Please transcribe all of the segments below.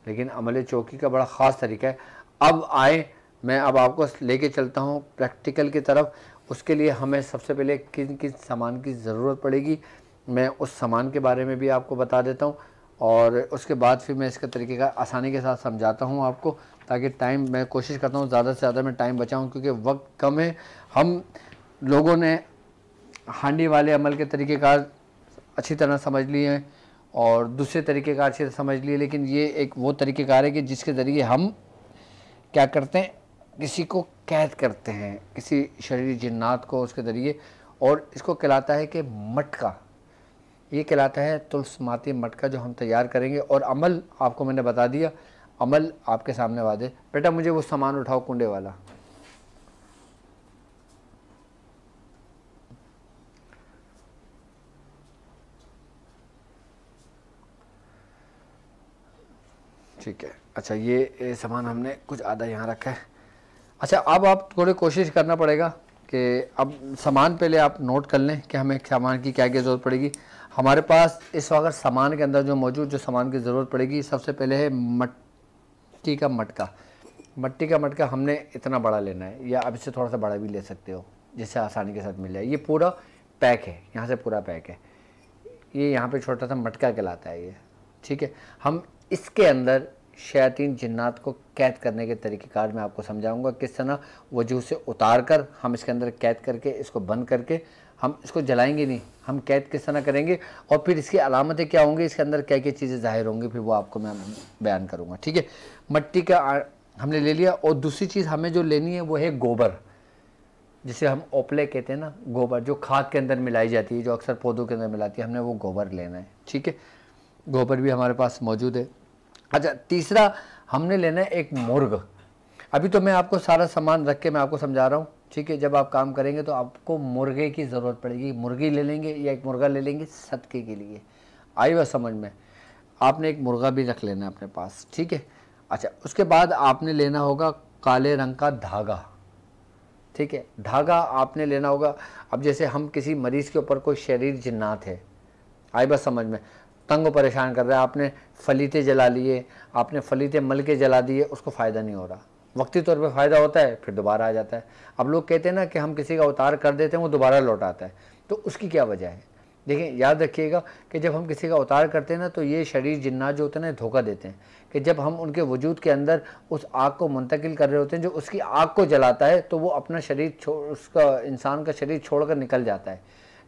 लेकिन अमल चौकी का बड़ा ख़ास तरीका है। अब आए, मैं अब आपको लेके चलता हूँ प्रैक्टिकल की तरफ। उसके लिए हमें सबसे पहले किन किन सामान की ज़रूरत पड़ेगी, मैं उस सामान के बारे में भी आपको बता देता हूँ, और उसके बाद फिर मैं इसका तरीके का आसानी के साथ समझाता हूँ आपको, ताकि टाइम, मैं कोशिश करता हूँ ज़्यादा से ज़्यादा मैं टाइम बचाऊँ, क्योंकि वक्त कम है। हम लोगों ने हांडी वाले अमल के तरीक़ेकार अच्छी तरह समझ लिए हैं और दूसरे तरीक़ेकार अच्छी तरह समझ लिए, लेकिन ये एक वो तरीक़ेकार है कि जिसके ज़रिए हम क्या करते हैं, किसी को कैद करते हैं, किसी शरीरी जिन्नात को उसके ज़रिए, और इसको कहलाता है कि मटका, ये कहलाता है तुलसमाती मटका जो हम तैयार करेंगे। और अमल आपको मैंने बता दिया, अमल आपके सामने वादे। बेटा मुझे वो सामान उठाओ कुंडे वाला। ठीक है, अच्छा ये सामान हमने कुछ आधा यहाँ रखा है। अच्छा अब आप थोड़ी कोशिश करना पड़ेगा कि अब सामान पहले आप नोट कर लें कि हमें सामान की क्या क्या ज़रूरत पड़ेगी। हमारे पास इस वक्त सामान के अंदर जो मौजूद जो सामान की ज़रूरत पड़ेगी, सबसे पहले है मिट्टी का मटका। मिट्टी का मटका हमने इतना बड़ा लेना है, या अब इससे थोड़ा सा बड़ा भी ले सकते हो जिससे आसानी के साथ मिल जाए। ये पूरा पैक है, यहाँ से पूरा पैक है, ये यहाँ पे छोटा सा मटका कहलाता है ये। ठीक है, हम इसके अंदर शैतान जिन्नात को कैद करने के तरीक़ेकार मैं आपको समझाऊंगा, किस तरह वजूद से उतार कर हम इसके अंदर कैद करके इसको बंद करके, हम इसको जलाएंगे नहीं, हम कैद किस तरह करेंगे, और फिर इसकी अलामतें क्या होंगी, इसके अंदर क्या क्या चीज़ें ज़ाहिर होंगी, फिर वो आपको मैं बयान करूँगा। ठीक है, मिट्टी का हमने ले लिया। और दूसरी चीज़ हमें जो लेनी है वो है गोबर, जिसे हम ओपले कहते हैं ना, गोबर जो खाद के अंदर मिलाई जाती है, जो अक्सर पौधों के अंदर मिलाती है, हमने वो गोबर लेना है। ठीक है, गोबर भी हमारे पास मौजूद है। अच्छा तीसरा हमने लेना है एक मुर्ग। अभी तो मैं आपको सारा सामान रख के मैं आपको समझा रहा हूँ। ठीक है, जब आप काम करेंगे तो आपको मुर्गे की ज़रूरत पड़ेगी। मुर्गी ले लेंगे या एक मुर्गा ले लेंगे सदके के लिए, आई वह समझ में। आपने एक मुर्गा भी रख लेना है अपने पास। ठीक है, अच्छा उसके बाद आपने लेना होगा काले रंग का धागा। ठीक है, धागा आपने लेना होगा। अब जैसे हम किसी मरीज़ के ऊपर कोई शरीर जिन्नात है, आई बस समझ में, तंग परेशान कर रहा है, आपने फलीते जला लिए, आपने फलीते मल के जला दिए, उसको फ़ायदा नहीं हो रहा। वक्ती तौर पे फ़ायदा होता है, फिर दोबारा आ जाता है। अब लोग कहते हैं ना कि हम किसी का उतार कर देते हैं वो दोबारा लौट आता है, तो उसकी क्या वजह है? देखिए याद रखिएगा कि जब हम किसी का उतार करते हैं ना, तो ये शरीर जिन्नात जो होते हैं ना धोखा देते हैं, कि जब हम उनके वजूद के अंदर उस आग को मुंतकिल कर रहे होते हैं जो उसकी आग को जलाता है, तो वो अपना शरीर उसका इंसान का शरीर छोड़कर निकल जाता है।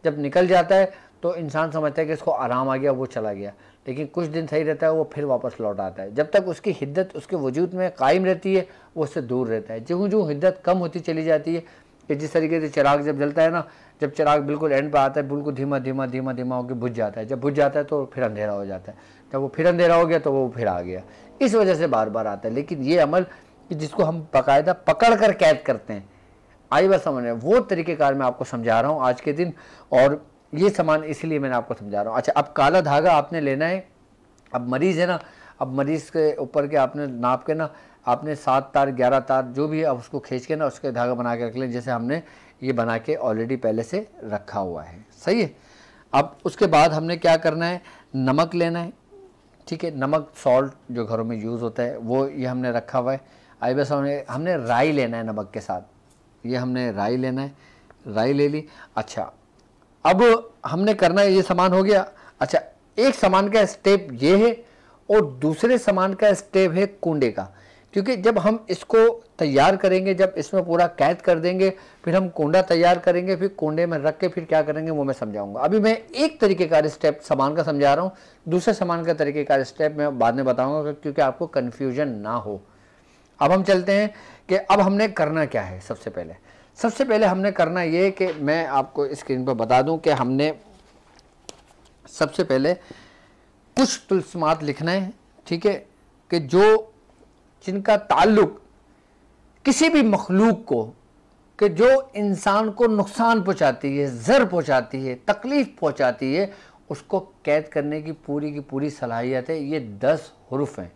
जब निकल जाता है तो इंसान समझता है कि इसको आराम आ गया, वो चला गया, लेकिन कुछ दिन सही रहता है, वो फिर वापस लौट आता है। जब तक उसकी हिद्दत उसके वजूद में कायम रहती है वो उससे दूर रहता है। जो जो हिद्दत कम होती चली जाती है, कि जिस तरीके से चिराग जब जलता है ना, जब चिराग बिल्कुल एंड पे आता है, बिल्कुल धीमा धीमा धीमा धीमा होकर बुझ जाता है। जब बुझ जाता है तो फिर अंधेरा हो जाता है, जब वो फिर अंधेरा हो गया तो वो फिर आ गया। इस वजह से बार बार आता है। लेकिन ये अमल कि जिसको हम बाकायदा पकड़ कर कैद करते हैं, आई बात समझ में, वो तरीक़ेकार मैं आपको समझा रहा हूँ आज के दिन, और ये सामान इसलिए मैंने आपको समझा रहा हूँ। अच्छा अब काला धागा आपने लेना है। अब मरीज़ है ना, अब मरीज़ के ऊपर के आपने नाप के ना, आपने 7 तार 11 तार जो भी है, अब उसको खींच के ना उसके धागा बना के रख लें, जैसे हमने ये बना के ऑलरेडी पहले से रखा हुआ है। सही है, अब उसके बाद हमने क्या करना है, नमक लेना है। ठीक है, नमक सॉल्ट जो घरों में यूज़ होता है वो ये हमने रखा हुआ है। आई बस हमने राई लेना है नमक के साथ, ये हमने राई लेना है, राई ले ली। अच्छा अब हमने करना है, ये सामान हो गया। अच्छा एक सामान का स्टेप ये है और दूसरे सामान का स्टेप है कुंडे का, क्योंकि जब हम इसको तैयार करेंगे, जब इसमें पूरा कैद कर देंगे, फिर हम कुंडा तैयार करेंगे, फिर कुंडे में रख के फिर क्या करेंगे वो मैं समझाऊंगा। अभी मैं एक तरीके का स्टेप सामान का समझा रहा हूँ, दूसरे सामान का तरीके का स्टेप मैं बाद में बताऊंगा, क्योंकि आपको कन्फ्यूजन ना हो। अब हम चलते हैं कि अब हमने करना क्या है। सबसे पहले हमने करना ये कि मैं आपको स्क्रीन पर बता दूं कि हमने सबसे पहले कुछ तुलस्मात लिखना है। ठीक है, कि जो जिनका ताल्लुक किसी भी मखलूक को, कि जो इंसान को नुकसान पहुंचाती है, ज़र पहुंचाती है, तकलीफ़ पहुंचाती है, उसको कैद करने की पूरी सलाहियत है। ये 10 हुरूफ हैं।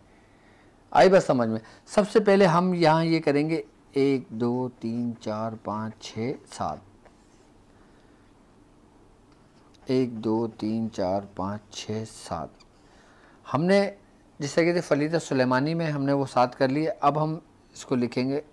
आई बस समझ में। सबसे पहले हम यहाँ ये करेंगे 1 2 3 4 5 6 7, 1 2 3 4 5 6 7। हमने जिस तरीके से फलीता सुलेमानी में हमने वो 7 कर लिए, अब हम इसको लिखेंगे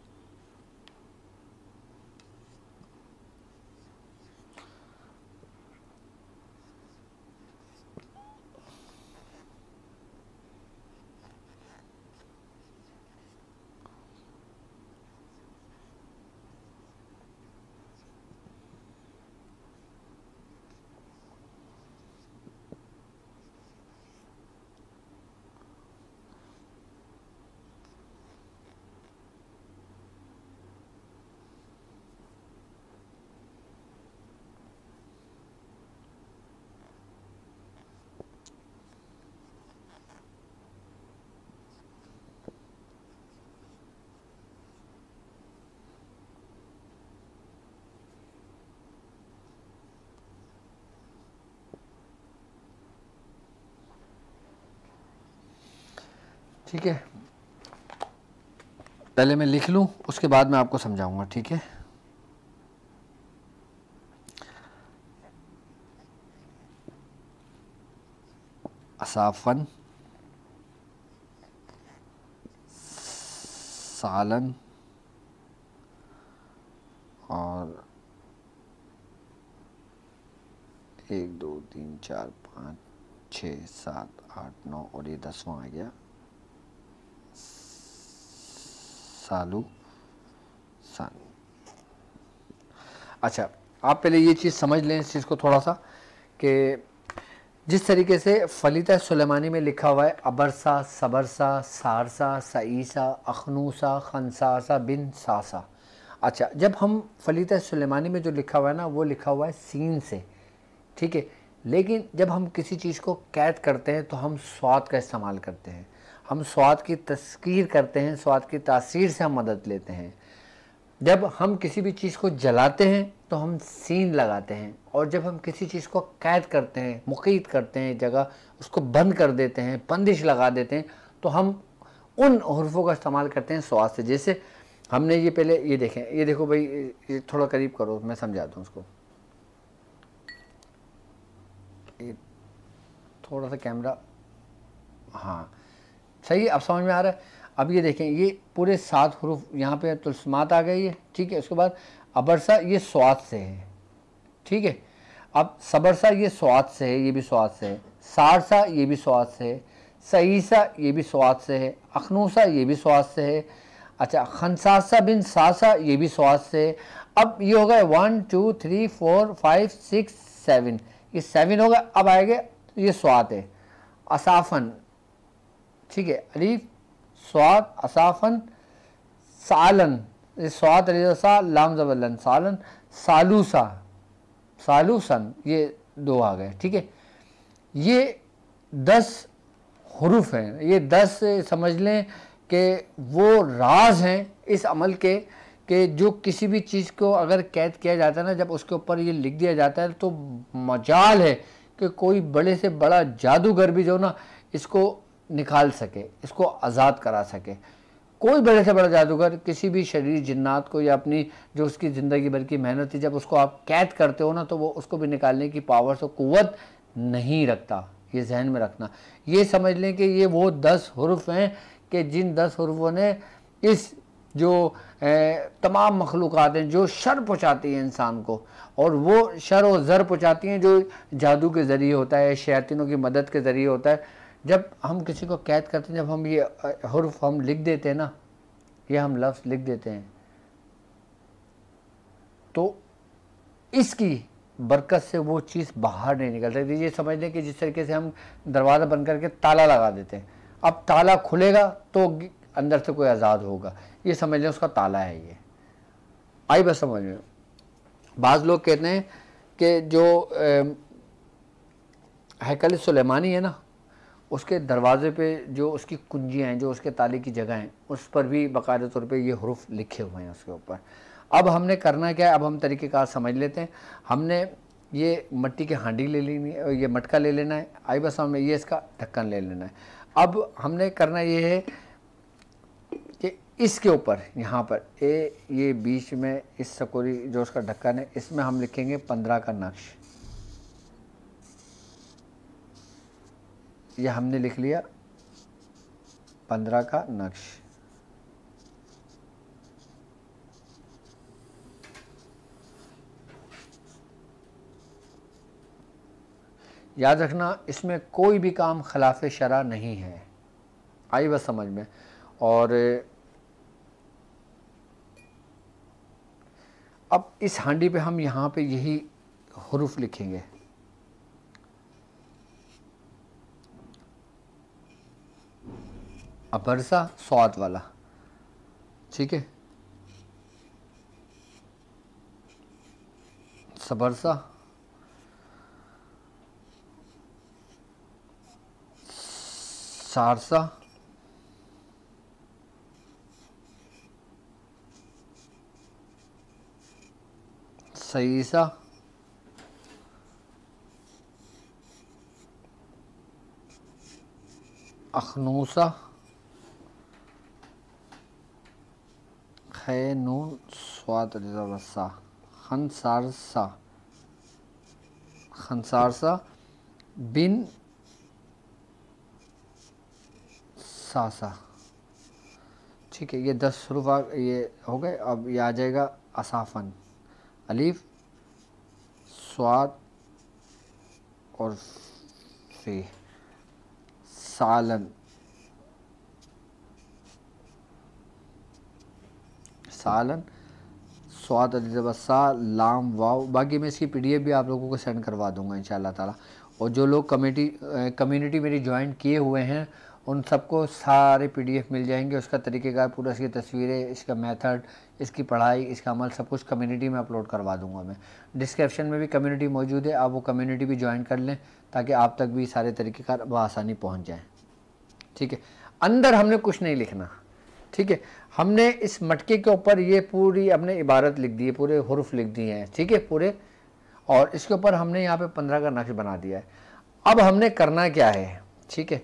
ठीक है। पहले मैं लिख लूँ, उसके बाद मैं आपको समझाऊंगा, ठीक है। असाफन, सालन और 1 2 3 4 5 6 7 8 9 और ये 10वां आ गया सालू सन। अच्छा, आप पहले ये चीज़ समझ लें इस चीज़ को थोड़ा सा, कि जिस तरीके से फलीता सुलेमानी में लिखा हुआ है अबरसा, सबरसा, सारसा, सईसा, अखनूसा, खनसासा बिन सासा। अच्छा, जब हम फलीता सुलेमानी में जो लिखा हुआ है ना, वो लिखा हुआ है सीन से, ठीक है। लेकिन जब हम किसी चीज़ को कैद करते हैं तो हम स्वाद का इस्तेमाल करते हैं, हम स्वाद की तस्कीर करते हैं, स्वाद की तासीर से हम मदद लेते हैं। जब हम किसी भी चीज़ को जलाते हैं तो हम सीन लगाते हैं, और जब हम किसी चीज़ को कैद करते हैं, मुक़ीद करते हैं जगह, उसको बंद कर देते हैं, बंदिश लगा देते हैं, तो हम उन हुर्फ़ों का इस्तेमाल करते हैं स्वाद से। जैसे हमने ये पहले ये देखें, ये देखो भाई, ये थोड़ा करीब करो, मैं समझाता हूँ उसको। ये थोड़ा सा कैमरा, हाँ सही है, अब समझ में आ रहा है। अब ये देखें, ये पूरे 7 हुरूफ यहाँ पे तुलस्मात आ गई है, ठीक है। उसके बाद अबरसा ये स्वाद से है, ठीक है। अब सबरसा ये स्वाद से है, ये भी स्वाद से है। सारसा ये भी स्वाद से है। सईसा ये भी स्वाद से है। अखनूसा ये भी स्वाद से है। अच्छा, खनसासा बिन सासा ये भी स्वाद से है। अब ये हो गए 1 2 3 4 5 6 7, ये 7 हो गए। अब आएगा ये स्वाद है असाफन, ठीक है, अलीफ स्वाद असाफन, सालन, ये स्वाद अलीसा लाम जबलन, सालन, सालूसा, सालूसन, ये 2 आ गए, ठीक है। ये 10 हुरूफ हैं, ये 10 समझ लें कि वो राज हैं इस अमल के, कि जो किसी भी चीज़ को अगर कैद किया जाता है ना, जब उसके ऊपर ये लिख दिया जाता है तो मजाल है कि कोई बड़े से बड़ा जादूगर भी जो ना इसको निकाल सके, इसको आज़ाद करा सके। कोई बड़े से बड़ा जादूगर किसी भी शरीर जिन्नात को, या अपनी जो उसकी ज़िंदगी भर की मेहनत थी, जब उसको आप कैद करते हो ना, तो वो उसको भी निकालने की पावर से कुव्वत नहीं रखता। ये जहन में रखना। ये समझ लें कि ये वो 10 हुरूफ हैं कि जिन 10 हुरूफों ने इस जो तमाम मखलूक़ात हैं जो शर पहुँचाती हैं इंसान को, और वो शर और ज़र पहुँचाती हैं जो जादू के ज़रिए होता है, शैतानों की मदद के ज़रिए होता है। जब हम किसी को कैद करते हैं, जब हम ये हुर्फ हम लिख देते हैं ना, ये हम लफ्ज़ लिख देते हैं, तो इसकी बरकत से वो चीज़ बाहर नहीं निकल सकती। ये समझ लें कि जिस तरीके से हम दरवाज़ा बंद करके ताला लगा देते हैं, अब ताला खुलेगा तो अंदर से कोई आज़ाद होगा, ये समझ लें उसका ताला है। ये आई बस समझ में। बाज़ लोग कहते हैं कि जो हैकल सुलेमानी है ना, उसके दरवाज़े पे जो उसकी कुंजियाँ हैं, जो उसके ताले की जगह हैं, उस पर भी बाकायदा तौर पे ये हुरूफ लिखे हुए हैं उसके ऊपर। अब हमने करना क्या है, अब हम तरीक़ेकार समझ लेते हैं। हमने ये मिट्टी की हांडी ले लेनी है, ये मटका ले लेना है, आई बस हमें ये इसका ढक्कन ले लेना है। अब हमने करना ये है कि इसके ऊपर यहाँ पर ये बीच में इस सकोरी जो उसका ढक्कन है, इसमें हम लिखेंगे 15 का नक्श। ये हमने लिख लिया 15 का नक्श। याद रखना इसमें कोई भी काम खिलाफ शरा नहीं है, आई बस समझ में। और अब इस हांडी पे हम यहाँ पे यही हुरूफ लिखेंगे, अबरसा स्वाद वाला, ठीक है, सबरसा, सारसा, सईसा, अखनूसा, खे नून स्वाद रसा, खनसारसा, खनसारसा, बिन सासा, ठीक है। ये 10 हरूफ ये हो गए। अब ये आ जाएगा असाफन, अलीफ, स्वाद और फे, सालन, सालन, स्वाद अलिजबसा, लाम, वाव। बाकी मैं इसकी पीडीएफ भी आप लोगों को सेंड करवा दूंगा इंशाल्लाह ताला। और जो लोग कम्युनिटी मेरी ज्वाइन किए हुए हैं उन सबको सारे पीडीएफ मिल जाएंगे, उसका तरीक़ेकार पूरा, इसकी तस्वीरें, इसका मेथड, इसकी पढ़ाई, इसका अमल, सब कुछ कम्युनिटी में अपलोड करवा दूंगा मैं। डिस्क्रिप्शन में भी कम्युनिटी मौजूद है, आप वो कम्युनिटी भी ज्वाइन कर लें ताकि आप तक भी सारे तरीक़ेकार बआसानी पहुँच जाएँ, ठीक है। अंदर हमने कुछ नहीं लिखना, ठीक है। हमने इस मटके के ऊपर ये पूरी अपने इबारत लिख दी है, पूरे हुरूफ लिख दिए हैं, ठीक है, पूरे। और इसके ऊपर हमने यहाँ पे 15 का नक्श बना दिया है। अब हमने करना क्या है, ठीक है।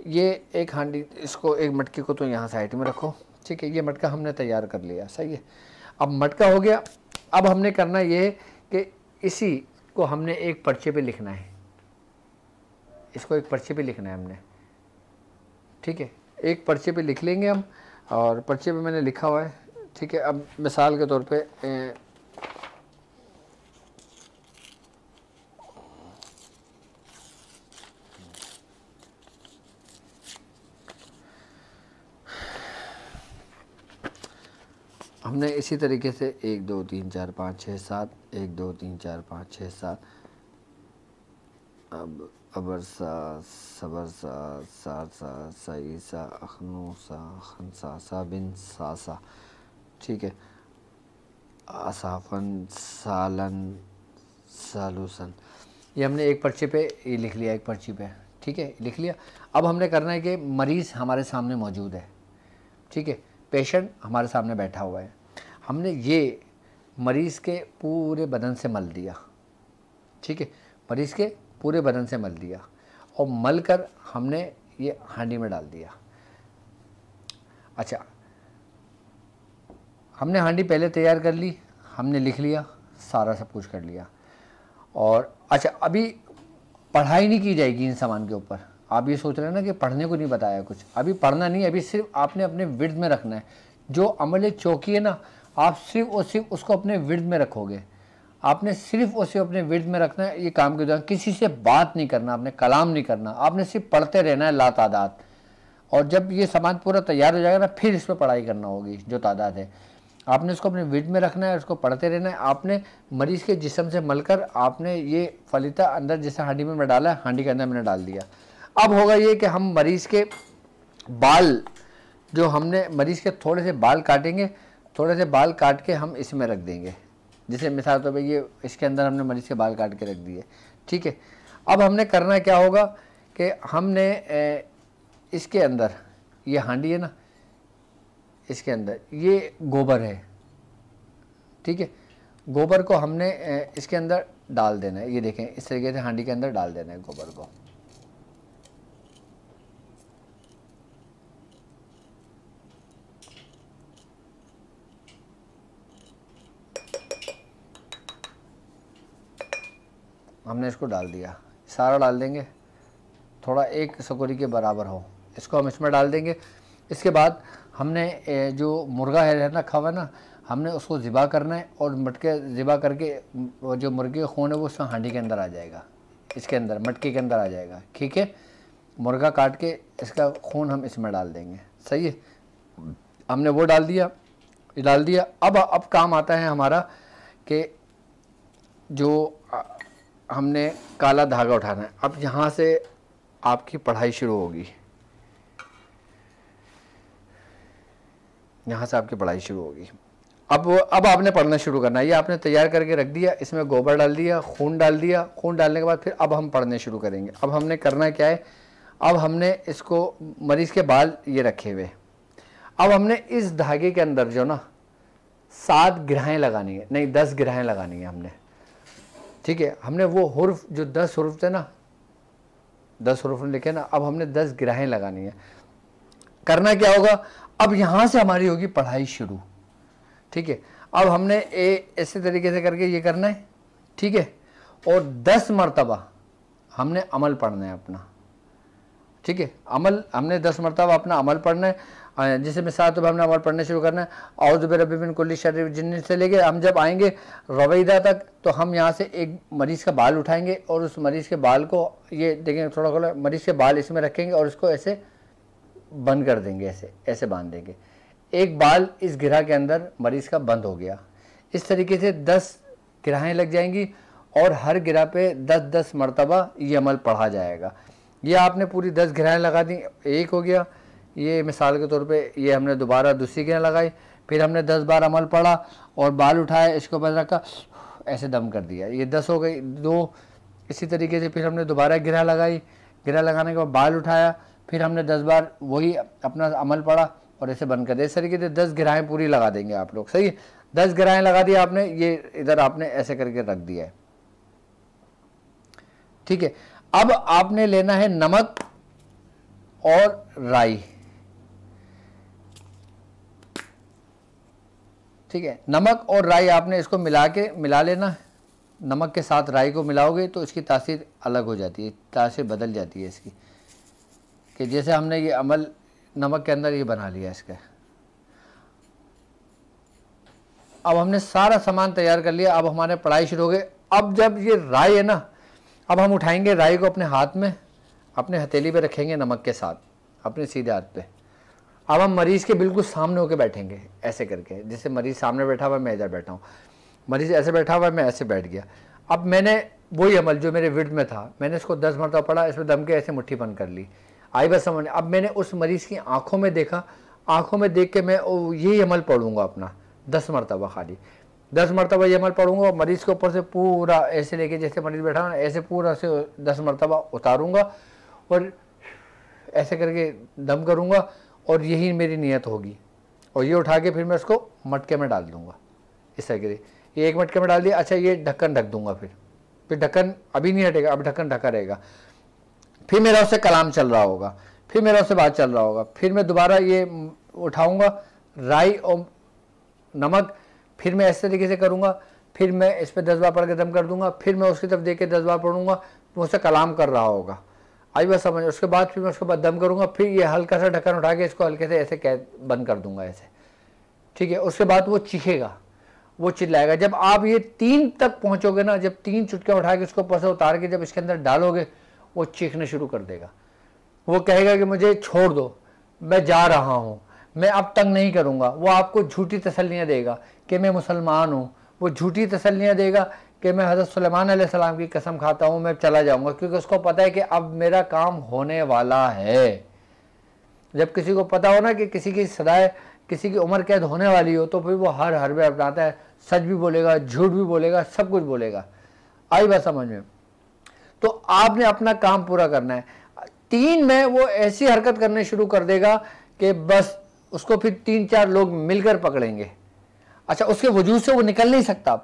ये एक हांडी, इसको एक मटके को तो यहाँ साइड में रखो, ठीक है। ये मटका हमने तैयार कर लिया, सही है। अब मटका हो गया। अब हमने करना ये है कि इसी को हमने एक पर्चे पे लिखना है, इसको एक पर्चे पे लिखना है हमने, ठीक है। एक पर्चे पे लिख लेंगे हम, और पर्चे पे मैंने लिखा हुआ है, ठीक है। अब मिसाल के तौर पे हमने इसी तरीके से 1 2 3 4 5 6 7, 1 2 3 4 5 6 7, अब अबरसा, सबरसा, सारसा, सईसा, अखनूसा, खनसासा, बिन सासा, ठीक है, असाफन, सालन, सालूसन। ये हमने एक पर्चे पे ये लिख लिया, एक पर्ची पे, ठीक है, लिख लिया। अब हमने करना है कि मरीज़ हमारे सामने मौजूद है, ठीक है, पेशेंट हमारे सामने बैठा हुआ है। हमने ये मरीज़ के पूरे बदन से मल दिया, ठीक है, मरीज़ के पूरे बदन से मल दिया, और मल कर हमने ये हांडी में डाल दिया। अच्छा, हमने हांडी पहले तैयार कर ली, हमने लिख लिया, सारा सब कुछ कर लिया। और अच्छा, अभी पढ़ाई नहीं की जाएगी इन सामान के ऊपर। आप ये सोच रहे हैं ना कि पढ़ने को नहीं बताया कुछ, अभी पढ़ना नहीं, अभी सिर्फ आपने अपने विर्द में रखना है। जो अमल चौकी है ना, आप सिर्फ और सिर्फ उसको अपने विर्द में रखोगे, आपने सिर्फ और सिर्फ अपने विर्द में रखना है। ये काम के दौरान किसी से बात नहीं करना, आपने कलाम नहीं करना, आपने सिर्फ पढ़ते रहना है लातादाद। और जब ये सामान पूरा तैयार हो जाएगा ना, फिर इस पर पढ़ाई करना होगी जो तादाद है। आपने उसको अपने विर्द में रखना है, उसको पढ़ते रहना है। आपने मरीज़ के जिस्म से मलकर आपने ये फलीता अंदर जैसे हांडी में डाला है, हांडी के अंदर मैंने डाल दिया। अब होगा ये कि हम मरीज़ के बाल, जो हमने मरीज़ के थोड़े से बाल काटेंगे, थोड़े से बाल काट के हम इसमें रख देंगे। जैसे मिसाल तौर पे ये इसके अंदर हमने मरीज़ के बाल काट के रख दिए, ठीक है। अब हमने करना क्या होगा कि हमने इसके अंदर, ये हांडी है ना, इसके अंदर ये गोबर है, ठीक है, गोबर को हमने इसके अंदर डाल देना है। ये देखें, इस तरीके से हांडी के अंदर डाल देना है गोबर को। हमने इसको डाल दिया, सारा डाल देंगे, थोड़ा एक सकोरी के बराबर हो, इसको हम इसमें डाल देंगे। इसके बाद हमने जो मुर्गा है रखा हुआ है ना, हमने उसको ज़िबा करना है और मटके ज़िबा करके वो जो मुर्गे का खून है वो उसमें हांडी के अंदर आ जाएगा, इसके अंदर मटके के अंदर आ जाएगा। ठीक है, मुर्गा काट के इसका खून हम इसमें डाल देंगे। सही है, हमने वो डाल दिया, ये डाल दिया। अब काम आता है हमारा कि जो हमने काला धागा उठाना है। अब यहाँ से आपकी पढ़ाई शुरू होगी, यहाँ से आपकी पढ़ाई शुरू होगी। अब आपने पढ़ना शुरू करना है। ये आपने तैयार करके रख दिया, इसमें गोबर डाल दिया, खून डाल दिया। खून डालने के बाद फिर अब हम पढ़ने शुरू करेंगे। अब हमने करना क्या है, अब हमने इसको मरीज़ के बाल ये रखे हुए, अब हमने इस धागे के अंदर जो ना 7 गिरहाएँ लगानी है, नहीं 10 गिरहाएँ लगानी है हमने। ठीक है, हमने वो हुर्फ जो 10 हुर्फ थे ना, 10 हुर्फ लिखे ना, अब हमने 10 गिरहाएँ लगानी है। करना क्या होगा, अब यहाँ से हमारी होगी पढ़ाई शुरू। ठीक है, अब हमने ऐसे तरीके से करके ये करना है। ठीक है, और 10 मरतबा हमने अमल पढ़ना है अपना। ठीक है, अमल हमने 10 मरतबा अपना अमल पढ़ना है। जैसे मिसाल तो हमने अमल पढ़ने शुरू करना है, औज़ु बिरब्बिल मिन कुल्लि शर्रि जिन्न से लेके हम जब आएंगे रवैदा तक, तो हम यहाँ से एक मरीज़ का बाल उठाएंगे और उस मरीज़ के बाल को ये देखेंगे थोड़ा थोड़ा, मरीज़ के बाल इसमें रखेंगे और इसको ऐसे बंद कर देंगे, ऐसे ऐसे बांध देंगे। एक बाल इस गिरह के अंदर मरीज़ का बंद हो गया। इस तरीके से 10 गिरहाएँ लग जाएंगी और हर गिरह पे 10-10 मरतबा ये अमल पढ़ा जाएगा। ये आपने पूरी 10 गिरहाएँ लगा दी, एक हो गया। ये मिसाल के तौर पे ये हमने दोबारा दूसरी गिरह लगाई, फिर हमने 10 बार अमल पढ़ा और बाल उठाया, इसको ऊपर रखा, ऐसे दम कर दिया, ये 10 हो गई। 2 इसी तरीके से फिर हमने दोबारा गिरह लगाई, गिरह लगाने के बाद बाल उठाया, फिर हमने 10 बार वही अपना अमल पढ़ा और ऐसे बंद कर दिया। इस तरीके से 10 गिरहाएँ पूरी लगा देंगे आप लोग। सही है, 10 गिरहाएँ लगा दिया आपने, ये इधर आपने ऐसे करके रख दिया है। ठीक है, अब आपने लेना है नमक और राई। ठीक है, नमक और राई आपने इसको मिला लेना है। नमक के साथ राई को मिलाओगे तो इसकी तासीर अलग हो जाती है, तासीर बदल जाती है इसकी, कि जैसे हमने ये अमल नमक के अंदर ये बना लिया इसका। अब हमने सारा सामान तैयार कर लिया, अब हमारे पढ़ाई शुरू हो गई। अब जब ये राई है ना, अब हम उठाएंगे राई को अपने हाथ में, अपने हथेली पे रखेंगे नमक के साथ, अपने सीधे हाथ पे। अब हम मरीज़ के बिल्कुल सामने होकर बैठेंगे ऐसे करके, जैसे मरीज़ सामने बैठा हुआ मैं इधर बैठा हूँ, मरीज़ ऐसे बैठा हुआ मैं ऐसे बैठ गया। अब मैंने वही अमल जो मेरे विर्द में था, मैंने इसको 10 मरतबा पढ़ा, इसमें दम के ऐसे मुट्ठी बंद कर ली। आई बस समझ। अब मैंने उस मरीज़ की आंखों में देखा, आंखों में देख के मैं यही अमल पढ़ूंगा अपना 10 मरतबा, खाली 10 मरतबा ये अमल पढ़ूंगा। और मरीज़ के ऊपर से पूरा ऐसे लेके, जैसे मरीज़ बैठा हो ऐसे पूरा से 10 मरतबा उतारूंगा और ऐसे करके दम करूंगा, और यही मेरी नियत होगी। और ये उठा के फिर मैं उसको मटके में डाल दूंगा इस तरीके से। ये एक मटके में डाल दिया। अच्छा, ये ढक्कन ढक दूंगा, फिर ढक्कन अभी नहीं हटेगा, अब ढक्कन ढका रहेगा। फिर मेरा उससे कलाम चल रहा होगा, फिर मेरा उससे बात चल रहा होगा। फिर मैं दोबारा ये उठाऊंगा राई और नमक, फिर मैं इस तरीके से करूँगा, फिर मैं इस पर 10 बार पढ़ के दम कर दूंगा, फिर मैं उसकी तरफ देख के 10 बार पढ़ूंगा, मुझसे कलाम कर रहा होगा। आई बात समझ। उसके बाद फिर मैं उसके बाद दम करूँगा, फिर ये हल्का सा ढक्कन उठा के इसको हल्के से ऐसे बंद कर दूंगा ऐसे। ठीक है, उसके बाद वो चीखेगा, वो चिल्लाएगा। जब आप ये 3 तक पहुँचोगे ना, जब 3 चुटकियाँ उठा के इसको ऊपर से उतार के जब इसके अंदर डालोगे, वो चीखने शुरू कर देगा। वो कहेगा कि मुझे छोड़ दो, मैं जा रहा हूँ, मैं अब तंग नहीं करूँगा। वो आपको झूठी तसल्लियाँ देगा कि मैं मुसलमान हूँ, वो झूठी तसल्लियाँ देगा कि मैं हज़रत सुलेमान अलैहिस्सलाम की कसम खाता हूँ, मैं चला जाऊँगा, क्योंकि उसको पता है कि अब मेरा काम होने वाला है। जब किसी को पता हो ना कि किसी की सदाए, किसी की उम्र कैद होने वाली हो, तो फिर वो हर हरबे अपनाता है, सच भी बोलेगा, झूठ भी बोलेगा, सब कुछ बोलेगा। आई बात समझ में। तो आपने अपना काम पूरा करना है। 3 में वो ऐसी हरकत करने शुरू कर देगा कि बस उसको फिर 3-4 लोग मिलकर पकड़ेंगे। अच्छा, उसके वजूद से वो निकल नहीं सकता,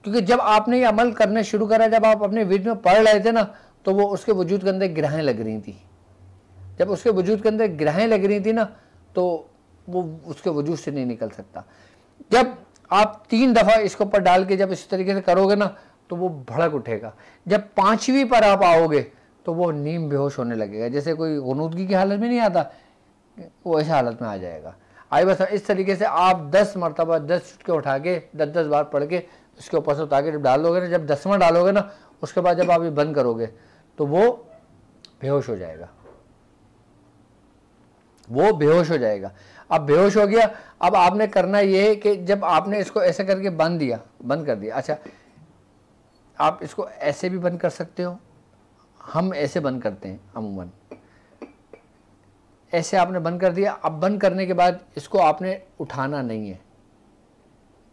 क्योंकि जब आपने ये अमल करने शुरू करा, जब आप अपने विद में पढ़ रहे थे ना, तो वो उसके वजूद के अंदर गिरहाएँ लग रही थी। जब उसके वजूद के अंदर गिरहाएँ लग रही थी ना, तो वो उसके वजूद से नहीं निकल सकता। जब आप 3 दफ़ा इसके ऊपर डाल के जब इस तरीके से करोगे ना, तो वो भड़क उठेगा। जब 5वीं पर आप आओगे तो वो नीम बेहोश होने लगेगा, जैसे कोई गुनूदगी की हालत में नहीं आता, वो ऐसी हालत में आ जाएगा। आई बस इस तरीके से आप 10 मरतबा 10 चुटके उठा के 10-10 बार पढ़ के उसके ऊपर से उतार के जब डाल दोगे ना, जब 10वां डालोगे ना, उसके बाद जब आप ये बंद करोगे तो वो बेहोश हो जाएगा, वो बेहोश हो जाएगा। अब बेहोश हो गया, अब आपने करना ये है कि जब आपने इसको ऐसे करके बंद कर दिया, अच्छा आप इसको ऐसे भी बंद कर सकते हो, हम ऐसे बंद करते हैं अमूमन, ऐसे आपने बंद कर दिया। अब बंद करने के बाद इसको आपने उठाना नहीं है,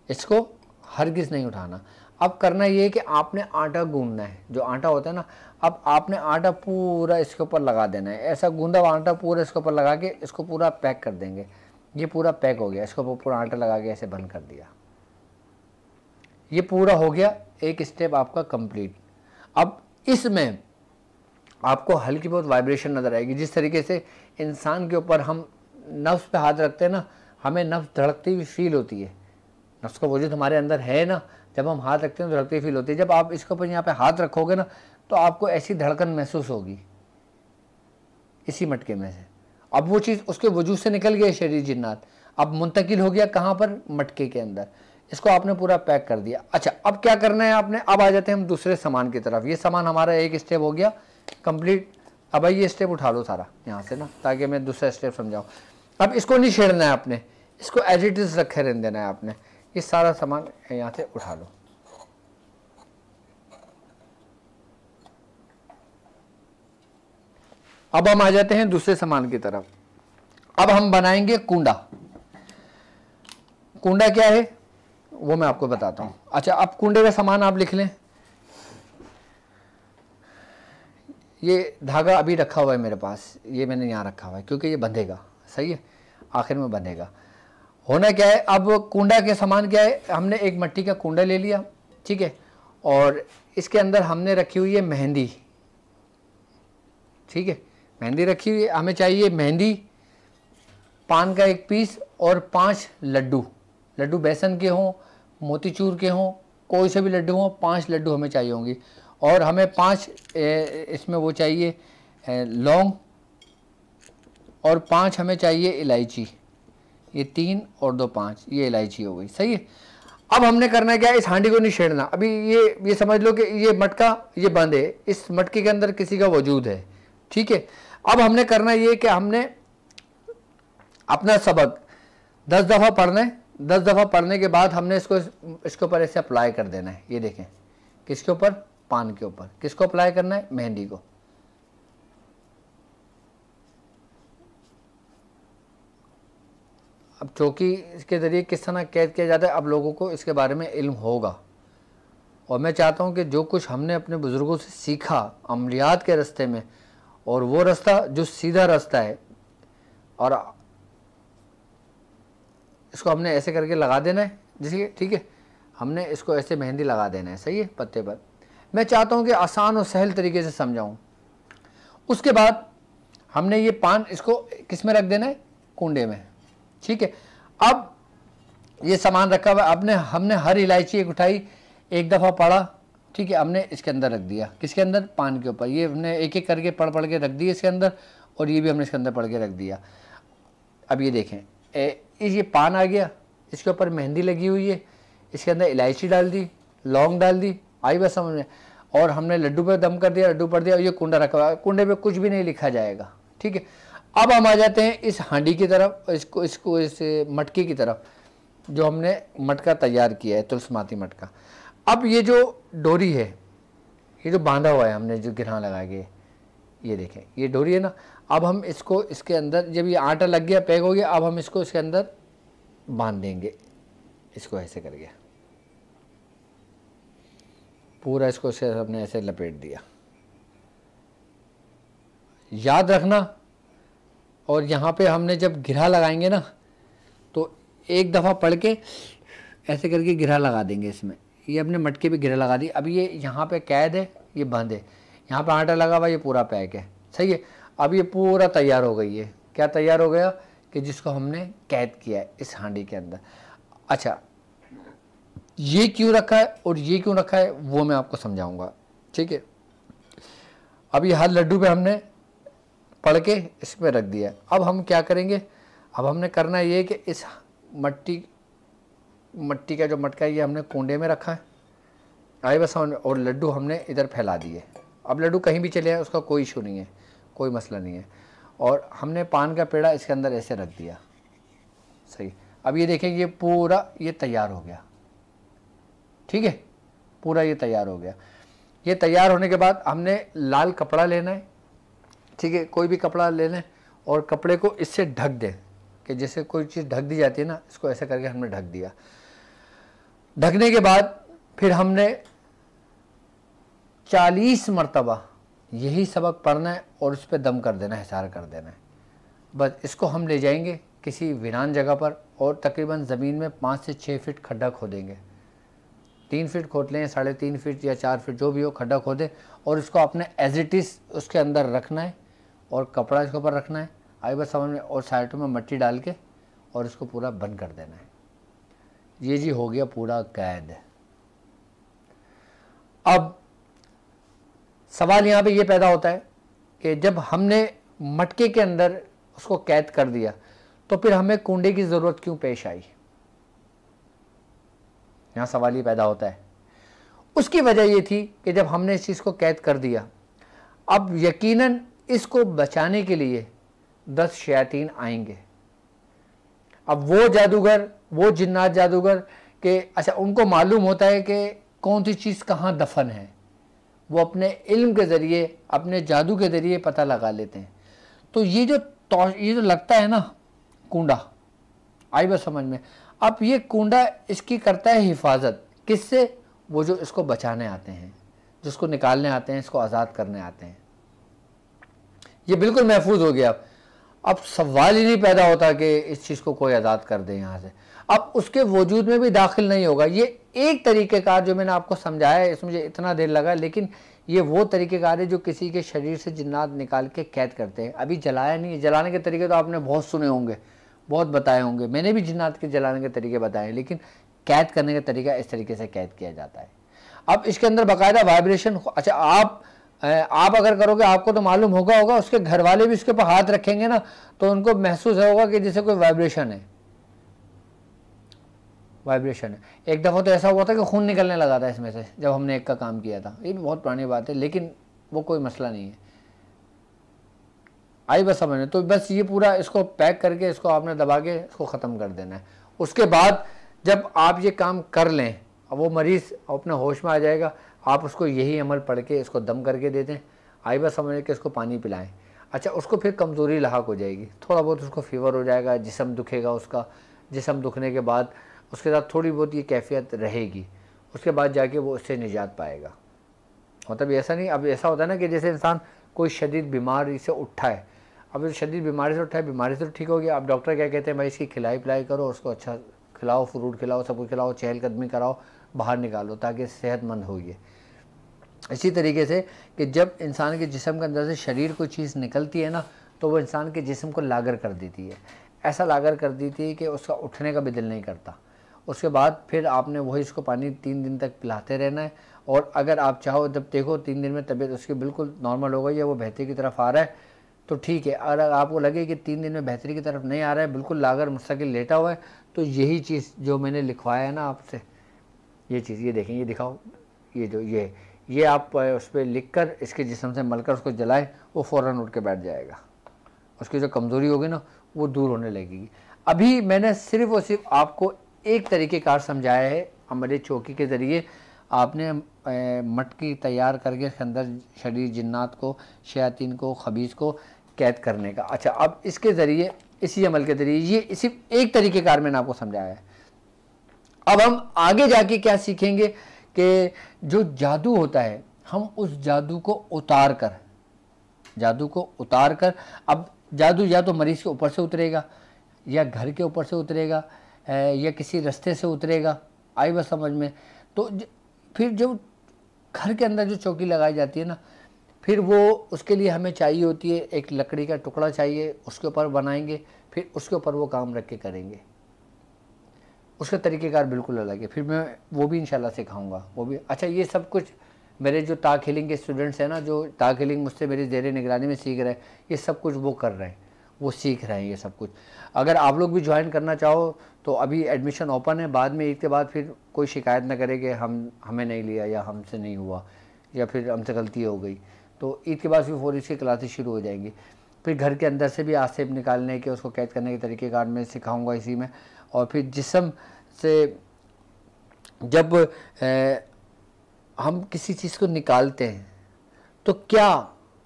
इसको हरगिज़ नहीं उठाना। अब करना ये है कि आपने आटा गूंदना है, जो आटा होता है ना, अब आपने आटा पूरा इसके ऊपर लगा देना है, ऐसा गूंदा हुआ आटा पूरा इसके ऊपर लगा के इसको पूरा पैक कर देंगे। ये पूरा पैक हो गया, इसके ऊपर पूरा आटा लगा के ऐसे बंद कर दिया, ये पूरा हो गया, एक स्टेप आपका कंप्लीट। अब इसमें आपको हल्की बहुत वाइब्रेशन नज़र आएगी, जिस तरीके से इंसान के ऊपर हम नफ्स पे हाथ रखते हैं ना, हमें नफ्स धड़कती हुई फील होती है, नफ्स का वजूद हमारे अंदर है ना, जब हम हाथ रखते हैं तो धड़कती फील होती है। जब आप इसके ऊपर यहाँ पे हाथ रखोगे ना, तो आपको ऐसी धड़कन महसूस होगी इसी मटके में से। अब वो चीज़ उसके वजूद से निकल गया शरीर जिन्नात, अब मुंतकिल हो गया कहाँ पर, मटके के अंदर। इसको आपने पूरा पैक कर दिया। अच्छा अब क्या करना है आपने, अब आ जाते हैं हम दूसरे सामान की तरफ। ये सामान हमारा एक स्टेप हो गया कंप्लीट। अब भाई ये स्टेप उठा लो सारा यहाँ से ना, ताकि मैं दूसरा स्टेप समझाऊँ। अब इसको नहीं छेड़ना है आपने, इसको एज इट इज़ रखे रहने देना है आपने। ये सारा सामान यहाँ से उठा लो। अब हम आ जाते हैं दूसरे सामान की तरफ। अब हम बनाएंगे कूंडा। कूंडा क्या है वो मैं आपको बताता हूँ। अच्छा अब कूंडे का सामान आप लिख लें। ये धागा अभी रखा हुआ है मेरे पास, ये मैंने यहाँ रखा हुआ है क्योंकि ये बंधेगा, सही है, आखिर में बंधेगा। होना क्या है, अब कूंडा के सामान क्या है, हमने एक मिट्टी का कूंडा ले लिया, ठीक है, और इसके अंदर हमने रखी हुई है मेहंदी, ठीक है, मेहंदी रखी हुई है। हमें चाहिए मेहंदी, पान का एक पीस और 5 लड्डू। लड्डू बेसन के हों, मोतीचूर के हों, कोई से भी लड्डू हों, 5 लड्डू हमें चाहिए होंगी। और हमें 5 इसमें वो चाहिए लौंग, और 5 हमें चाहिए इलायची। ये 3 और 2 5, ये इलायची हो गई, सही है। अब हमने करना क्या है, इस हांडी को नहीं छेड़ना। अभी ये समझ लो कि ये मटका ये बंद है, इस मटके के अंदर किसी का वजूद है, ठीक है। अब हमने करना ये कि हमने अपना सबक 10 दफ़ा पढ़ना है। 10 दफ़ा पढ़ने के बाद हमने इसके ऊपर ऐसे अप्लाई कर देना है। ये देखें, किसके ऊपर, पान के ऊपर। किसको अप्लाई करना है, मेहंदी को। अब चौकी के ज़रिए किस तरह कैद किया जाता है, अब लोगों को इसके बारे में इल्म होगा। और मैं चाहता हूं कि जो कुछ हमने अपने बुज़ुर्गों से सीखा अमलियात के रास्ते में, और वो रास्ता जो सीधा रास्ता है, और इसको हमने ऐसे करके लगा देना है, जैसे ठीक है, हमने इसको ऐसे मेहंदी लगा देना है, सही है, पत्ते पर। मैं चाहता हूं कि आसान और सहल तरीके से समझाऊं। उसके बाद हमने ये पान इसको किस में रख देना है, कूंडे में, ठीक है। अब ये सामान रखा हुआ, हमने हर इलायची एक उठाई, एक दफ़ा पढ़ा, ठीक है, हमने इसके अंदर रख दिया। किसके अंदर, पान के ऊपर। ये हमने एक एक करके पढ़ के रख दिया इसके अंदर, और ये भी हमने इसके अंदर पढ़ के रख दिया। अब ये देखें, ये पान आ गया, इसके ऊपर मेहंदी लगी हुई है, इसके अंदर इलायची डाल दी, लौंग डाल दी, आई बस समझ में, और हमने लड्डू पे दम कर दिया, लड्डू पढ़ दिया, और ये कुंडा रखा हुआ है। कुंडे पे कुछ भी नहीं लिखा जाएगा, ठीक है। अब हम आ जाते हैं इस हांडी की तरफ, इस मटके की तरफ, जो हमने मटका तैयार किया है, तुलसमाती मटका। अब ये जो डोरी है, ये जो बांधा हुआ है हमने, जो गिरहा लगा के, ये देखें, ये डोरी है ना। अब हम इसको इसके अंदर, जब ये आटा लग गया, पैक हो गया, अब हम इसको इसके अंदर बांध देंगे, इसको ऐसे कर गया पूरा, इसको हमने ऐसे लपेट दिया। याद रखना, और यहाँ पे हमने जब गिरहा लगाएंगे ना, तो एक दफ़ा पढ़ के ऐसे करके गिरहा लगा देंगे इसमें। ये अपने मटके पे गिरहा लगा दी। अब ये यहाँ पे कैद है, ये बंद है, यहाँ पे आटा लगा हुआ, ये पूरा पैक है, सही है। अब ये पूरा तैयार हो गई है। क्या तैयार हो गया, कि जिसको हमने कैद किया है इस हांडी के अंदर। अच्छा, ये क्यों रखा है और ये क्यों रखा है, वो मैं आपको समझाऊंगा, ठीक है। अब ये हर लड्डू पे हमने पढ़ के इस पर रख दिया। अब हम क्या करेंगे, अब हमने करना ये कि इस मट्टी का जो मटका है ये हमने कुंडे में रखा है, आए बस, और लड्डू हमने इधर फैला दिए। अब लड्डू कहीं भी चले जाए उसका कोई इशू नहीं है, कोई मसला नहीं है। और हमने पान का पेड़ा इसके अंदर ऐसे रख दिया, सही। अब ये देखें ये पूरा ये तैयार हो गया, ठीक है, पूरा ये तैयार हो गया। ये तैयार होने के बाद हमने लाल कपड़ा लेना है, ठीक है, कोई भी कपड़ा ले लें और कपड़े को इससे ढक दें, कि जैसे कोई चीज़ ढक दी जाती है ना, इसको ऐसे करके हमने ढक दिया। ढकने के बाद फिर हमने 40 मरतबा यही सबक पढ़ना है और उस पर दम कर देना है, हिसार कर देना है। बस इसको हम ले जाएंगे किसी वीरान जगह पर और तकरीबन ज़मीन में 5 से 6 फीट खड्डा खोदेंगे। 3 फीट खोद लें, 3.5 फीट या 4 फीट जो भी हो, खड्डा खोदें और इसको अपने एज इट इज़ उसके अंदर रखना है और कपड़ा इसके ऊपर रखना है, आई बस समझ में, और साइडों में मिट्टी डाल के और इसको पूरा बंद कर देना है। ये जी हो गया पूरा कैद। अब सवाल यहाँ पे ये पैदा होता है कि जब हमने मटके के अंदर उसको कैद कर दिया तो फिर हमें कुंडे की ज़रूरत क्यों पेश आई, यहाँ सवाल ये पैदा होता है। उसकी वजह ये थी कि जब हमने इस चीज़ को कैद कर दिया, अब यकीनन इसको बचाने के लिए 10 शयातीन आएंगे। अब वो जादूगर, वो जिन्नात जादूगर के अच्छा उनको मालूम होता है कि कौन सी चीज़ कहाँ दफन है, वो अपने इल्म के ज़रिए, अपने जादू के ज़रिए पता लगा लेते हैं। तो ये जो लगता है ना कूंडा, आई बस समझ में। अब ये कूंडा इसकी करता है हिफाजत, किससे, वो जो इसको बचाने आते हैं, जिसको निकालने आते हैं, इसको आज़ाद करने आते हैं। ये बिल्कुल महफूज हो गया। अब सवाल ही नहीं पैदा होता कि इस चीज़ को कोई आज़ाद कर दे यहाँ से। अब उसके वजूद में भी दाखिल नहीं होगा। ये एक तरीक़ेकार जो मैंने आपको समझाया है, इसमें मुझे इतना देर लगा, लेकिन ये वो तरीक़ेकार है जो किसी के शरीर से जिन्नात निकाल के कैद करते हैं। अभी जलाया नहीं है, जलाने के तरीके तो आपने बहुत सुने होंगे, बहुत बताए होंगे, मैंने भी जिन्नात के जलाने के तरीके बताए, लेकिन कैद करने का तरीका इस तरीके से कैद किया जाता है। अब इसके अंदर बाकायदा वाइब्रेशन, अच्छा आप अगर करोगे आपको तो मालूम होगा, उसके घर वाले भी उसके ऊपर हाथ रखेंगे ना तो उनको महसूस होगा कि जैसे कोई वाइब्रेशन है। एक दफ़ा तो ऐसा हुआ था कि खून निकलने लगा था इसमें से, जब हमने एक का काम किया था। ये भी बहुत पुरानी बात है, लेकिन वो कोई मसला नहीं है, आई बस समझ में। तो बस ये पूरा इसको पैक करके इसको आपने दबा के इसको ख़त्म कर देना है। उसके बाद जब आप ये काम कर लें, अब वो मरीज़ अपने होश में आ जाएगा, आप उसको यही अमल पढ़ के इसको दम करके दे दें, आई बस समझ के इसको पानी पिलाएं। अच्छा, उसको फिर कमज़ोरी लाहक हो जाएगी, थोड़ा बहुत उसको फीवर हो जाएगा, जिस्म दुखेगा, उसका जिस्म दुखने के बाद उसके साथ थोड़ी बहुत ये कैफियत रहेगी, उसके बाद जाके वो उससे निजात पाएगा। मतलब ऐसा नहीं, अब ऐसा होता है ना कि जैसे इंसान कोई शदीद बीमारी से उठा है, अब शदीद बीमारी से उठा है, बीमारी से ठीक हो गया, अब डॉक्टर क्या कहते हैं, भाई इसकी खिलाई पिलाई करो, उसको अच्छा खिलाओ, फ्रूट खिलाओ, सब कुछ खिलाओ, चहलकदमी कराओ, बाहर निकालो ताकि सेहतमंद हो। ये इसी तरीके से कि जब इंसान के जिस्म के अंदर से शरीर कोई चीज़ निकलती है ना तो वो इंसान के जिस्म को लागर कर देती है, ऐसा लागर कर देती है कि उसका उठने का भी दिल नहीं करता। उसके बाद फिर आपने वही इसको पानी 3 दिन तक पिलाते रहना है। और अगर आप चाहो, जब देखो 3 दिन में तबीयत उसकी बिल्कुल नॉर्मल हो गई है, वो बेहतरी की तरफ आ रहा है तो ठीक है। अगर आपको लगे कि 3 दिन में बेहतरी की तरफ नहीं आ रहा है, बिल्कुल लागर मुस्तकिल लेटा हुआ है, तो यही चीज़ जो मैंने लिखवाया है ना आपसे, ये चीज़, ये देखें, ये दिखाओ, ये जो ये आप उस पर लिख कर इसके जिस्म से मलकर उसको जलाएं, वो फ़ौरन उठ के बैठ जाएगा, उसकी जो कमज़ोरी होगी ना वो दूर होने लगेगी। अभी मैंने सिर्फ़ और सिर्फ आपको एक तरीक़ेकार समझाया है, हमारे चौकी के ज़रिए आपने मटकी तैयार करके इसके अंदर शरीर जिन्नात को, शयातीन को, खबीस को कैद करने का। अच्छा, अब इसके ज़रिए, इसी अमल के ज़रिए, ये सिर्फ एक तरीक़ेकार मैंने आपको समझाया है। अब हम आगे जाके क्या सीखेंगे कि जो जादू होता है, हम उस जादू को उतार कर, अब जादू या तो मरीज़ के ऊपर से उतरेगा, या घर के ऊपर से उतरेगा, या किसी रास्ते से उतरेगा, आई बस समझ में। तो फिर जो घर के अंदर जो चौकी लगाई जाती है ना, फिर वो उसके लिए हमें चाहिए होती है एक लकड़ी का टुकड़ा चाहिए, उसके ऊपर बनाएंगे, फिर उसके ऊपर वो काम रख के करेंगे। उसका तरीक़ेकार बिल्कुल अलग है, फिर मैं वो भी इंशाल्लाह सिखाऊंगा, वो भी। अच्छा, ये सब कुछ मेरे जो ताक हीलिंग के स्टूडेंट्स हैं ना, जो ताक हीलिंग मुझसे मेरी ज़ेरे निगरानी में सीख रहे हैं, ये सब कुछ वो कर रहे हैं, वो सीख रहे हैं ये सब कुछ। अगर आप लोग भी ज्वाइन करना चाहो तो अभी एडमिशन ओपन है, बाद में ईद के बाद फिर कोई शिकायत ना करे कि हमें नहीं लिया या हमसे नहीं हुआ या फिर हमसे गलती हो गई। तो ईद के बाद फिर 4 इसकी क्लासेस शुरू हो जाएंगी। फिर घर के अंदर से भी आसेब निकालने के, उसको कैद करने के तरीक़ेकार मैं सिखाऊंगा इसी में। और फिर जिस्म से जब हम किसी चीज़ को निकालते हैं तो क्या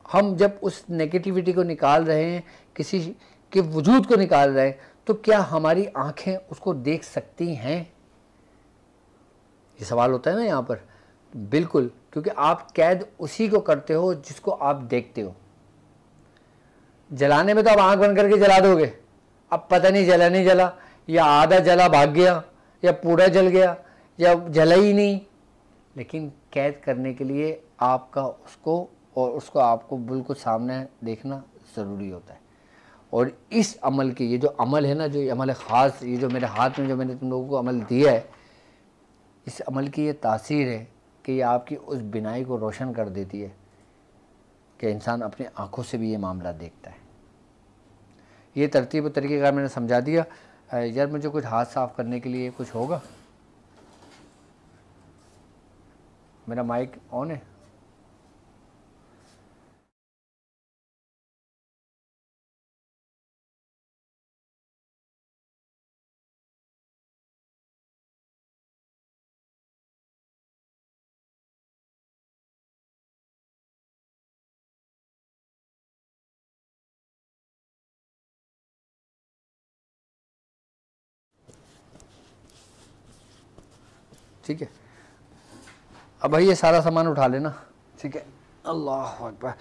हम जब उस नेगेटिविटी को निकाल रहे हैं, किसी के वजूद को निकाल रहे हैं, तो क्या हमारी आंखें उसको देख सकती हैं? ये सवाल होता है ना यहाँ पर। बिल्कुल, क्योंकि आप कैद उसी को करते हो जिसको आप देखते हो। जलाने में तो आप आंख बंद करके जला दोगे, अब पता नहीं जला नहीं जला, या आधा जला भाग गया, या पूरा जल गया, या जला ही नहीं। लेकिन कैद करने के लिए आपका उसको आपको बिल्कुल सामने देखना ज़रूरी होता है। और इस अमल की, ये जो अमल है ना, जो ये अमल है ख़ास, ये जो मेरे हाथ में जो मैंने तुम लोगों को अमल दिया है, इस अमल की ये तासीर है कि ये आपकी उस बिनाई को रोशन कर देती है कि इंसान अपनी आँखों से भी ये मामला देखता है। ये तरतीब और तरीक़ेकार मैंने समझा दिया। यार मुझे कुछ हाथ साफ़ करने के लिए कुछ होगा? मेरा माइक ऑन है? ठीक है, अब भाई ये सारा सामान उठा लेना। ठीक है, अल्लाह अकबर।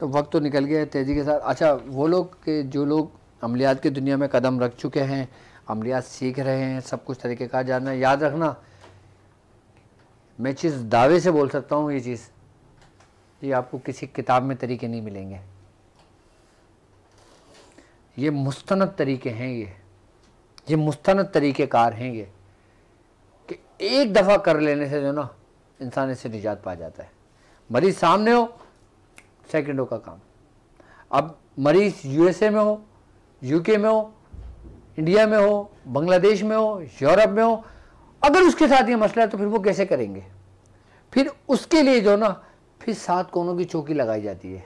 तो वक्त तो निकल गया है तेज़ी के साथ। अच्छा, वो लोग के जो लोग अमलियात की दुनिया में कदम रख चुके हैं, अमलियात सीख रहे हैं, सब कुछ तरीक़ेकार जानना, याद रखना, मैं चीज़ दावे से बोल सकता हूँ, ये आपको किसी किताब में तरीके नहीं मिलेंगे। ये मुस्तनद तरीके हैं, ये मुस्तनद तरीक़ेकार हैं ये, कि एक दफ़ा कर लेने से जो ना इंसान इससे निजात पा जाता है। मरीज़ सामने हो, सेकंडों का काम। अब मरीज़ यूएसए में हो, यूके में हो, इंडिया में हो, बांग्लादेश में हो, यूरोप में हो, अगर उसके साथ ये मसला है तो फिर वो कैसे करेंगे? फिर उसके लिए जो ना फिर 7 कोनों की चौकी लगाई जाती है।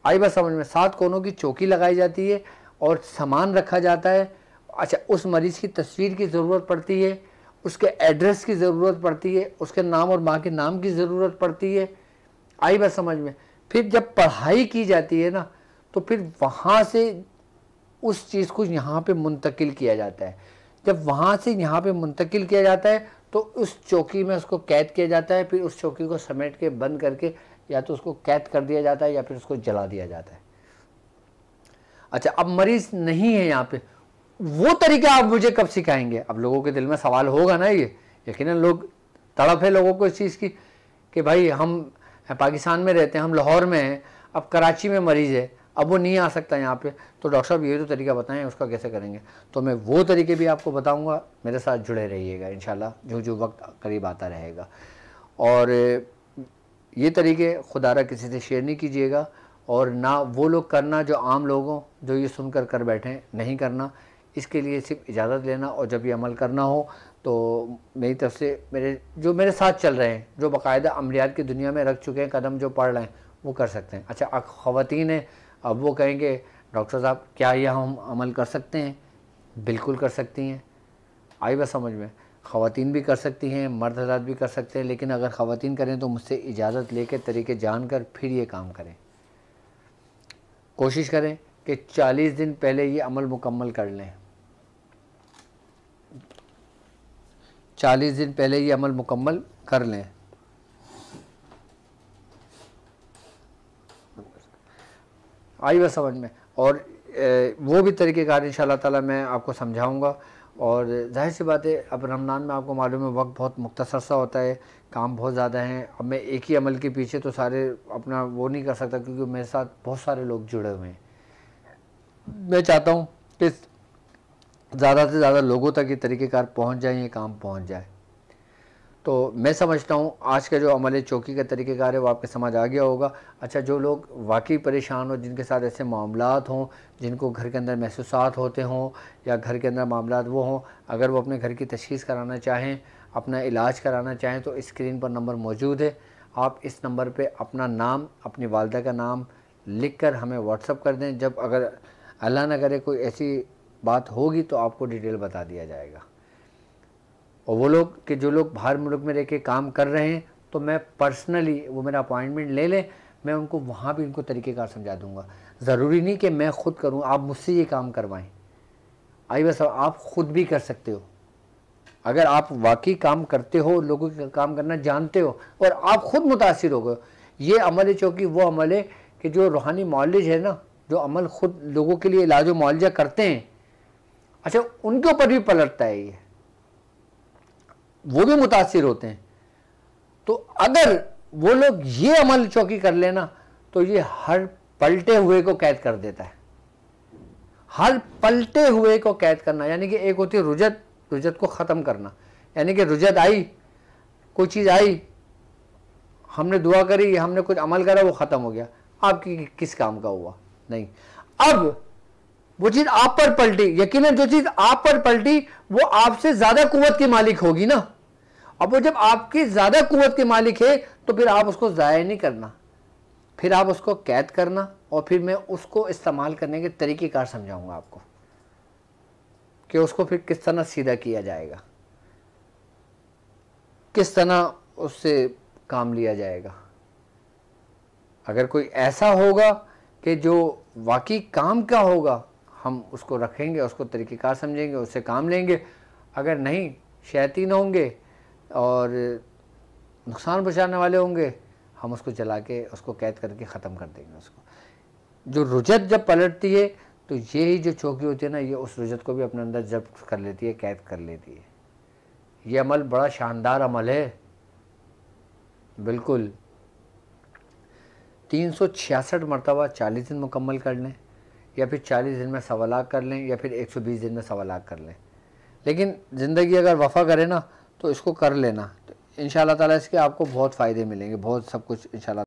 आई बात समझ में? 7 कोनों की चौकी लगाई जाती है और सामान रखा जाता है। अच्छा, उस मरीज़ की तस्वीर की ज़रूरत पड़ती है, उसके एड्रेस की ज़रूरत पड़ती है, उसके नाम और माँ के नाम की ज़रूरत पड़ती है। आई बात समझ में? फिर जब पढ़ाई की जाती है ना, तो फिर वहाँ से उस चीज़ को यहाँ पे मुंतकिल किया जाता है। जब वहाँ से यहाँ पे मुंतकिल किया जाता है तो उस चौकी में उसको कैद किया जाता है। फिर उस चौकी को समेट के बंद करके या तो उसको कैद कर दिया जाता है या फिर उसको जला दिया जाता है। अच्छा, अब मरीज़ नहीं है यहाँ पे, वो तरीका आप मुझे कब सिखाएंगे? अब लोगों के दिल में सवाल होगा ना, ये यकीनन लोग, तड़प है लोगों को इस चीज़ की कि भाई हम पाकिस्तान में रहते हैं, हम लाहौर में हैं, अब कराची में मरीज़ है, अब वो नहीं आ सकता यहाँ पे, तो डॉक्टर साहब ये तो तरीका बताएं, उसका कैसे करेंगे? तो मैं वो तरीके भी आपको बताऊँगा, मेरे साथ जुड़े रहिएगा इंशाल्लाह, जो वक्त करीब आता रहेगा। और ये तरीके खुदारा किसी से शेयर नहीं कीजिएगा, और ना वो लोग करना जो आम लोगों जो ये सुनकर कर बैठें, नहीं करना। इसके लिए सिर्फ इजाज़त लेना, और जब ये अमल करना हो तो मेरी तरफ से मेरे साथ चल रहे हैं, जो बाकायदा अमलियात की दुनिया में रख चुके हैं कदम, जो पढ़ रहे हैं, वो कर सकते हैं। अच्छा, ख़वातीन हैं, अब वो कहेंगे डॉक्टर साहब क्या ये हम अमल कर सकते हैं? बिल्कुल कर सकती हैं। आई बात समझ में? ख़वातीन भी कर सकती हैं, मर्द हज़रात भी कर सकते हैं, लेकिन अगर ख़वातीन करें तो मुझसे इजाज़त लेकर, तरीके जान कर फिर ये काम करें। कोशिश करें कि 40 दिन पहले ये अमल मुकम्मल कर लें। 40 दिन पहले ये अमल मुकम्मल कर लें। आई बात समझ में? और वो भी तरीक़ेकार इंशाअल्लाह ताला मैं आपको समझाऊंगा। और जाहिर सी बात है, अब रमज़ान में आपको मालूम है वक्त बहुत मुख्तसर सा होता है, काम बहुत ज़्यादा हैं। अब मैं एक ही अमल के पीछे तो सारे अपना वो नहीं कर सकता, क्योंकि मेरे साथ बहुत सारे लोग जुड़े हुए हैं। मैं चाहता हूँ कि ज़्यादा से ज़्यादा लोगों तक ये तरीक़ेकार पहुँच जाए, ये काम पहुँच जाए। तो मैं समझता हूँ आज का जो अमल चौकी का तरीक़ेकार है वो आपके समझ आ गया होगा। अच्छा, जो लोग वाकई परेशान हो, जिनके साथ ऐसे मामलात हों, जिनको घर के अंदर महसूसात होते हों या घर के अंदर मामलात वो हों, अगर वो अपने घर की तशख़ीस कराना चाहें, अपना इलाज कराना चाहें, तो स्क्रीन पर नंबर मौजूद है। आप इस नंबर पे अपना नाम, अपनी वालदा का नाम लिख कर हमें व्हाट्सअप कर दें। जब अगर अल्लाह न करे कोई ऐसी बात होगी तो आपको डिटेल बता दिया जाएगा। और वो लोग कि जो लोग बाहर मुल्क में रह के काम कर रहे हैं, तो मैं पर्सनली वो मेरा अपॉइंटमेंट ले लें, मैं उनको वहाँ भी उनको तरीक़ेकार समझा दूँगा। ज़रूरी नहीं कि मैं ख़ुद करूँ, आप मुझसे ये काम करवाएं। आई बस आप ख़ुद भी कर सकते हो। अगर आप वाकई काम करते हो, लोगों का काम करना जानते हो और आप ख़ुद मुतासिर हो गए, ये अमल चौकी वो अमल है कि जो रूहानी मौलिज है ना, जो अमल ख़ुद लोगों के लिए इलाज व मुआलजा करते हैं, अच्छा उनके ऊपर भी पलटता है ये, वो भी मुतासिर होते हैं। तो अगर वो लोग ये अमल चौकी कर लेना तो ये हर पलटे हुए को कैद कर देता है। हर पलटे हुए को कैद करना यानी कि एक होती है रुजत, रुजत को ख़त्म करना, यानी कि रुजत आई, कोई चीज़ आई, हमने दुआ करी, हमने कुछ अमल करा, वो ख़त्म हो गया, आपकी किस काम का हुआ नहीं। अब वो चीज़ आप पर पलटी, यकीनन जो चीज़ आप पर पलटी वो आपसे ज़्यादा कुव्वत की मालिक होगी ना। अब वो जब आपकी ज़्यादा कुव्वत के मालिक है तो फिर आप उसको ज़ाया नहीं करना, फिर आप उसको कैद करना और फिर मैं उसको इस्तेमाल करने के तरीक़ेकार समझाऊंगा आपको कि उसको फिर किस तरह सीधा किया जाएगा, किस तरह उससे काम लिया जाएगा। अगर कोई ऐसा होगा कि जो वाकई काम का होगा, हम उसको रखेंगे, उसको तरीक़ेकार समझेंगे, उससे काम लेंगे। अगर नहीं, शैतान होंगे और नुकसान पहुँचाने वाले होंगे, हम उसको जला के उसको कैद करके ख़त्म कर देंगे उसको। जो रुजत जब पलटती है तो ये ही जो चौकी होती है ना, ये उस रुजत को भी अपने अंदर जब्त कर लेती है, कैद कर लेती है। ये अमल बड़ा शानदार अमल है, बिल्कुल। 366 मरतबा 40 दिन मुकम्मल कर लें, या फिर 40 दिन में 1.25 लाख कर लें, या फिर 120 दिन में 1.25 लाख कर लें। लेकिन ज़िंदगी अगर वफ़ा करे ना तो इसको कर लेना, तो इंशाअल्लाह ताला इसके आपको बहुत फ़ायदे मिलेंगे, बहुत सब कुछ इंशाअल्लाह।